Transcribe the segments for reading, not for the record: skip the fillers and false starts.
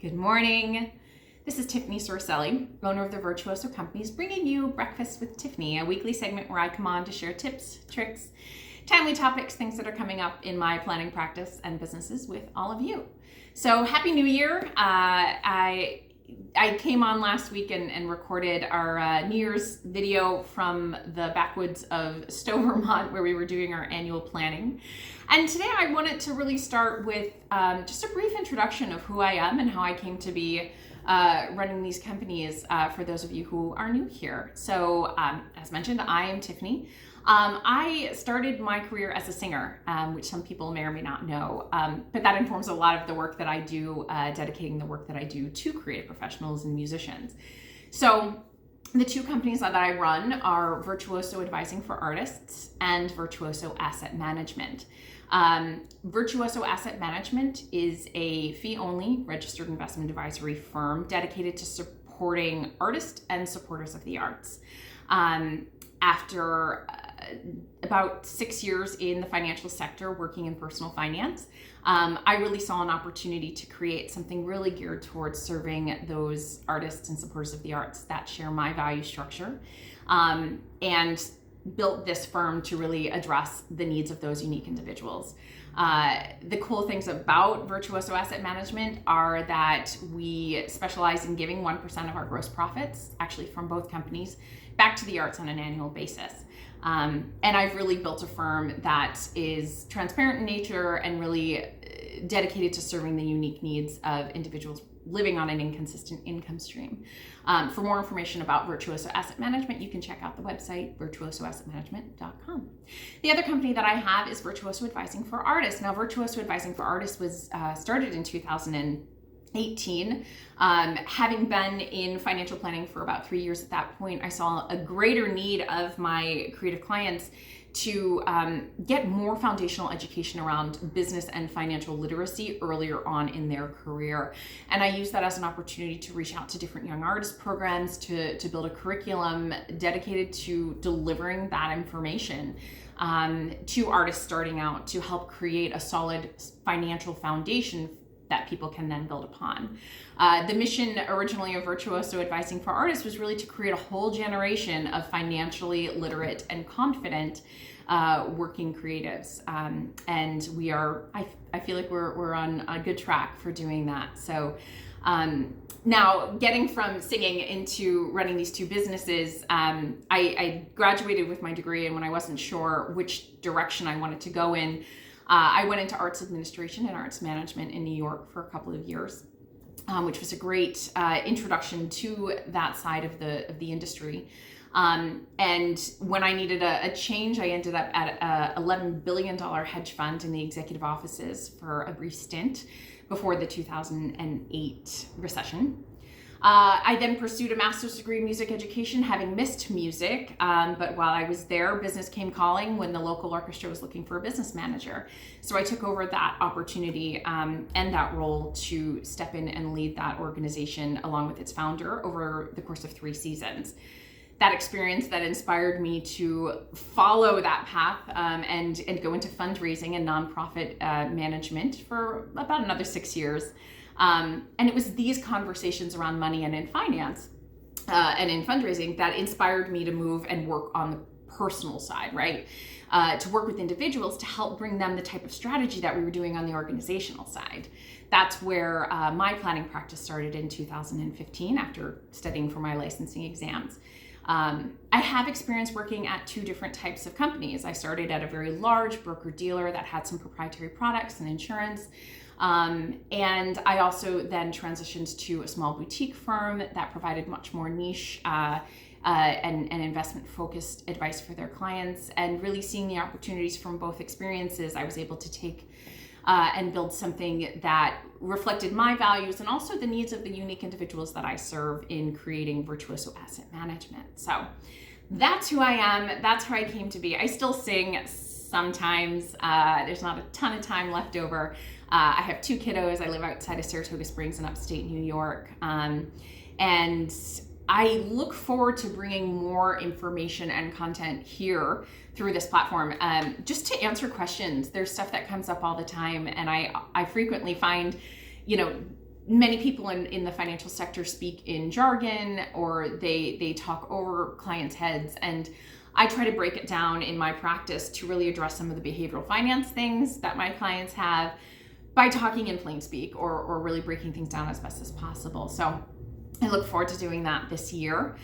Good morning. This is Tiffany Sorcelli, owner of the Virtuoso companies, bringing you Breakfast with Tiffany, a weekly segment where I come on to share tips, tricks, timely topics, things that are coming up in my planning practice and businesses with all of you. So Happy New Year. I came on last week and recorded our New Year's video from the backwoods of Stowe, Vermont, where we were doing our annual planning. And today I wanted to really start with just a brief introduction of who I am and how I came to be running these companies for those of you who are new here. So as mentioned, I am Tiffany. I started my career as a singer, which some people may or may not know, but that informs a lot of the work that I do, dedicating the work that I do to creative professionals and musicians. So the two companies that I run are Virtuoso Advising for Artists and Virtuoso Asset Management. Virtuoso Asset Management is a fee-only registered investment advisory firm dedicated to supporting artists and supporters of the arts. After about 6 years in the financial sector working in personal finance, I really saw an opportunity to create something really geared towards serving those artists and supporters of the arts that share my value structure, and built this firm to really address the needs of those unique individuals. The cool things about Virtuoso Asset Management are that we specialize in giving 1% of our gross profits, actually from both companies, back to the arts on an annual basis. And I've really built a firm that is transparent in nature and really dedicated to serving the unique needs of individuals living on an inconsistent income stream. For more information about Virtuoso Asset Management, you can check out the website virtuosoassetmanagement.com. The other company that I have is Virtuoso Advising for Artists. Now, Virtuoso Advising for Artists was started in 2018. Having been in financial planning for about 3 years at that point, I saw a greater need of my creative clients to get more foundational education around business and financial literacy earlier on in their career. And I used that as an opportunity to reach out to different young artist programs to build a curriculum dedicated to delivering that information to artists starting out to help create a solid financial foundation that people can then build upon. The mission originally of Virtuoso Advising for Artists was really to create a whole generation of financially literate and confident working creatives. And we are, I feel like we're on a good track for doing that. So now getting from singing into running these two businesses, I graduated with my degree, and when I wasn't sure which direction I wanted to go in, I went into arts administration and arts management in New York for a couple of years, which was a great introduction to that side of the industry. And when I needed a change, I ended up at a $11 billion hedge fund in the executive offices for a brief stint before the 2008 recession. I then pursued a master's degree in music education, having missed music, but while I was there, business came calling when the local orchestra was looking for a business manager. So I took over that opportunity and that role to step in and lead that organization along with its founder over the course of 3 seasons. That experience that inspired me to follow that path and go into fundraising and nonprofit management for about another 6 years. And it was these conversations around money and in finance and in fundraising that inspired me to move and work on the personal side, right? To work with individuals to help bring them the type of strategy that we were doing on the organizational side. That's where my planning practice started in 2015 after studying for my licensing exams. I have experience working at 2 different types of companies. I started at a very large broker-dealer that had some proprietary products and insurance. And I also then transitioned to a small boutique firm that provided much more niche and investment-focused advice for their clients. And really seeing the opportunities from both experiences, I was able to take and build something that reflected my values and also the needs of the unique individuals that I serve in creating Virtuoso Asset Management. So that's who I am. That's how I came to be. I still sing sometimes. There's not a ton of time left over. I have 2 kiddos. I live outside of Saratoga Springs in upstate New York. And I look forward to bringing more information and content here through this platform, just to answer questions. There's stuff that comes up all the time, and I frequently find, many people in the financial sector speak in jargon, or they talk over clients' heads, and I try to break it down in my practice to really address some of the behavioral finance things that my clients have by talking in plain speak, or really breaking things down as best as possible. So I look forward to doing that this year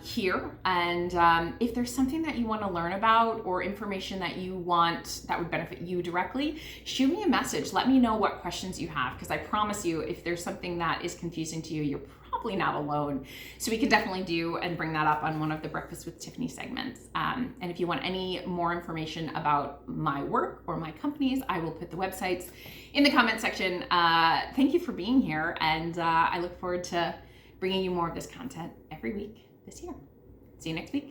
here. And if there's something that you want to learn about, or information that you want that would benefit you directly, shoot me a message. Let me know what questions you have, because I promise you, if there's something that is confusing to you, you're probably not alone. So we could definitely do and bring that up on one of the Breakfast with Tiffany segments. And if you want any more information about my work or my companies, I will put the websites in the comment section. Thank you for being here, and I look forward to bringing you more of this content every week this year. See you next week.